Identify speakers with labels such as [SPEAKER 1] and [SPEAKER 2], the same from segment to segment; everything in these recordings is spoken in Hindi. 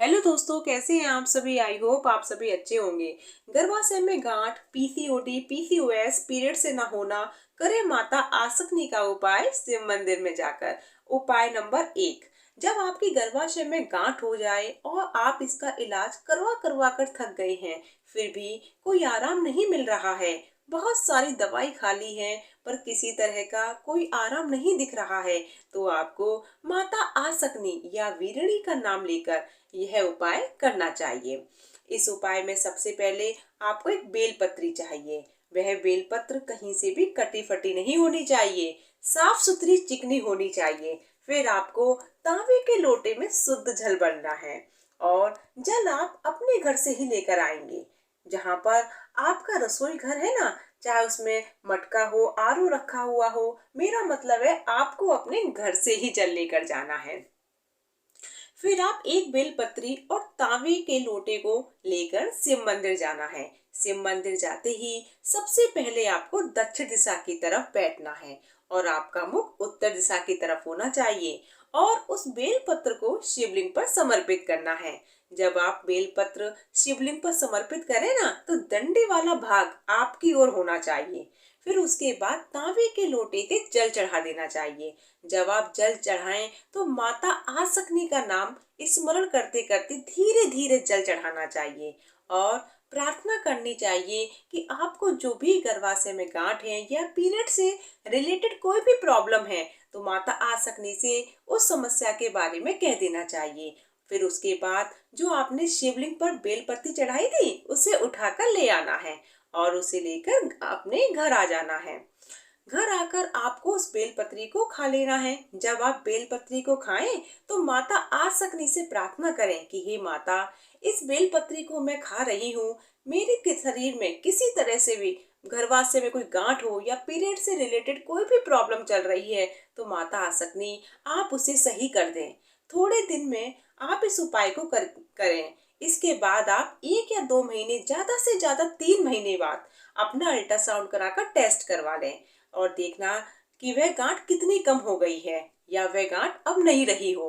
[SPEAKER 1] हेलो दोस्तों, कैसे हैं आप सभी। आई होप आप सभी अच्छे होंगे। गर्भाशय में गांठ, पीसीओडी, पीसीओएस, पीरियड से न होना, करे माता आसकनी का उपाय शिव मंदिर में जाकर। उपाय नंबर 1, जब आपकी गर्भाशय में गांठ हो जाए और आप इसका इलाज करवा करवा कर थक गए हैं, फिर भी कोई आराम नहीं मिल रहा है, बहुत सारी दवाई खा ली है पर किसी तरह का कोई आराम नहीं दिख रहा है, तो आपको माता आसकनी या वीरणी का नाम लेकर यह उपाय करना चाहिए। इस उपाय में सबसे पहले आपको एक बेलपत्री चाहिए। वह बेलपत्र कहीं से भी कटी फटी नहीं होनी चाहिए, साफ सुथरी चिकनी होनी चाहिए। फिर आपको तांबे के लोटे में शुद्ध जल भरना है और जल आप अपने घर से ही लेकर आएंगे। जहाँ पर आपका रसोई घर है ना, चाहे उसमें मटका हो, आरओ रखा हुआ हो, मेरा मतलब है आपको अपने घर से ही जल लेकर जाना है। फिर आप एक बेलपत्री और तांबे के लोटे को लेकर शिव मंदिर जाना है। शिव मंदिर जाते ही सबसे पहले आपको दक्षिण दिशा की तरफ बैठना है और आपका मुख उत्तर दिशा की तरफ होना चाहिए और उस बेलपत्र को शिवलिंग पर समर्पित करना है। जब आप बेलपत्र शिवलिंग पर समर्पित करें ना, तो डंडे वाला भाग आपकी ओर होना चाहिए। फिर उसके बाद तांबे के लोटे से जल चढ़ा देना चाहिए। जब आप जल चढ़ाएं तो माता आसकनी का नाम स्मरण करते करते धीरे धीरे जल चढ़ाना चाहिए और प्रार्थना करनी चाहिए कि आपको जो भी गर्भाशय में गांठ है या पीरियड से रिलेटेड कोई भी प्रॉब्लम है, तो माता आसकनी से उस समस्या के बारे में कह देना चाहिए। फिर उसके बाद जो आपने शिवलिंग पर बेलपत्ती चढ़ाई थी, उसे उठाकर ले आना है और उसे लेकर अपने घर आ जाना है। घर आकर आपको उस बेलपत्री को खा लेना है। जब आप बेलपत्री को खाएं तो माता आसकनी से प्रार्थना करें कि हे माता, इस बेलपत्री को मैं खा रही हूँ, मेरे शरीर में किसी तरह से भी गर्भाशय में कोई गांठ हो या पीरियड से रिलेटेड कोई भी प्रॉब्लम चल रही है, तो माता आसकनी आप उसे सही कर दें। थोड़े दिन में आप इस उपाय को करें। इसके बाद आप 1 या 2 महीने, ज्यादा से ज्यादा 3 महीने बाद अपना अल्ट्रासाउंड कराकर टेस्ट करवा लें और देखना कि वह गांठ कितनी कम हो गई है या वह गांठ अब नहीं रही हो।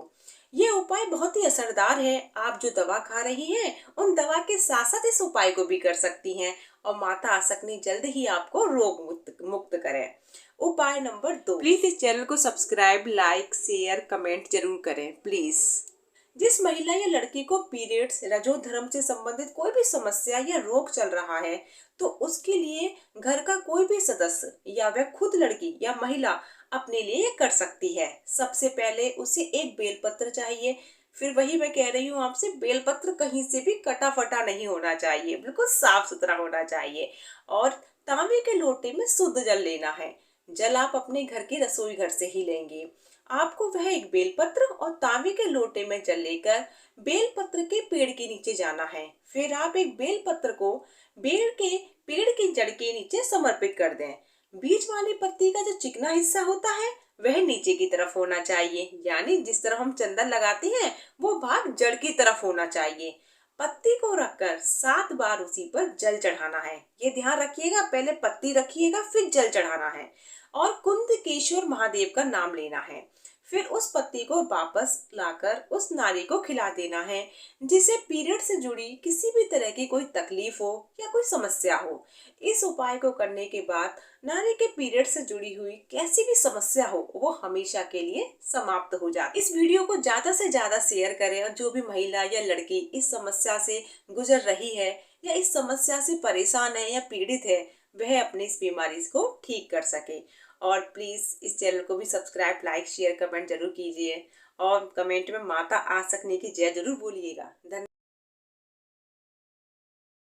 [SPEAKER 1] ये उपाय बहुत ही असरदार है। आप जो दवा खा रही हैं, उन दवा के साथ साथ इस उपाय को भी कर सकती हैं और माता आसकनी जल्द ही आपको रोग मुक्त करें। उपाय नंबर 2, प्लीज इस चैनल को सब्सक्राइब, लाइक, शेयर, कमेंट जरूर करें प्लीज। जिस महिला या लड़की को पीरियड्स, रजोधर्म से संबंधित कोई भी समस्या या रोग चल रहा है, तो उसके लिए घर का कोई भी सदस्य या वह खुद लड़की या महिला अपने लिए कर सकती है। सबसे पहले उसे एक बेलपत्र चाहिए। फिर वही मैं कह रही हूँ आपसे, बेलपत्र कहीं से भी कटा फटा नहीं होना चाहिए, बिल्कुल साफ सुथरा होना चाहिए और तांबे के लोटे में शुद्ध जल लेना है। जल आप अपने घर के रसोई घर से ही लेंगे। आपको वह एक बेलपत्र और तांबे के लोटे में जल लेकर बेलपत्र के पेड़ के नीचे जाना है। फिर आप एक बेलपत्र को पेड़ की जड़ के नीचे समर्पित कर दें। बीच वाली पत्ती का जो चिकना हिस्सा होता है, वह नीचे की तरफ होना चाहिए, यानी जिस तरफ हम चंदन लगाते हैं वो भाग जड़ की तरफ होना चाहिए। पत्ती को रखकर 7 बार उसी पर जल चढ़ाना है। ये ध्यान रखिएगा, पहले पत्ती रखिएगा फिर जल चढ़ाना है और कुंदकेश्वर महादेव का नाम लेना है। फिर उस पत्ती को वापस लाकर उस नारी को खिला देना है जिसे पीरियड से जुड़ी किसी भी तरह की कोई तकलीफ हो या कोई समस्या हो। इस उपाय को करने के बाद नारी के पीरियड से जुड़ी हुई कैसी भी समस्या हो, वो हमेशा के लिए समाप्त हो जाती। इस वीडियो को ज्यादा से ज्यादा शेयर करें और जो भी महिला या लड़की इस समस्या से गुजर रही है या इस समस्या से परेशान है या पीड़ित है, वह अपनी इस बीमारी को ठीक कर सके। और प्लीज इस चैनल को भी सब्सक्राइब, लाइक, शेयर, कमेंट जरूर कीजिए और कमेंट में माता आसकनी की जय जरूर बोलिएगा। धन्यवाद।